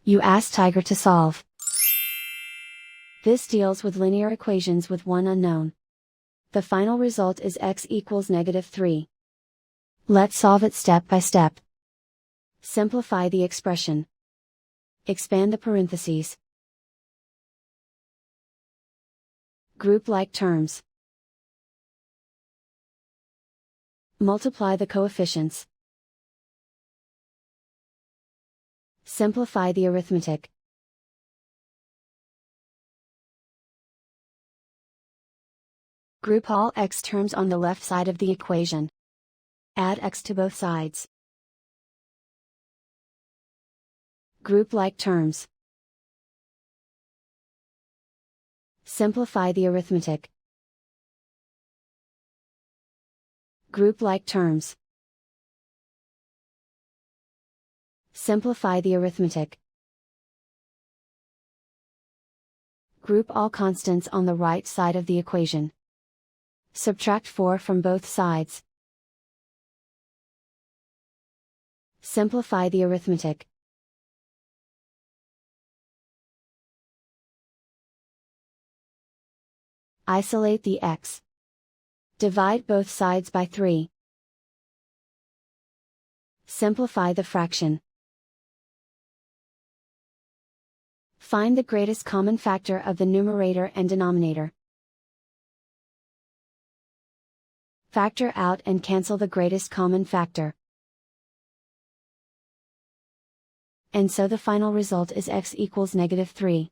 You ask Tiger to solve. This deals with linear equations with one unknown. The final result is x equals -3. Let's solve it step by step. Simplify the expression. Expand the parentheses. Group like terms. Multiply the coefficients. Simplify the arithmetic. Group all x terms on the left side of the equation. Add x to both sides. Group like terms. Simplify the arithmetic. Group like terms. Simplify the arithmetic. Group all constants on the right side of the equation. Subtract 4 from both sides. Simplify the arithmetic. Isolate the x. Divide both sides by 3. Simplify the fraction. Find the greatest common factor of the numerator and denominator. Factor out and cancel the greatest common factor. And so the final result is x equals -3.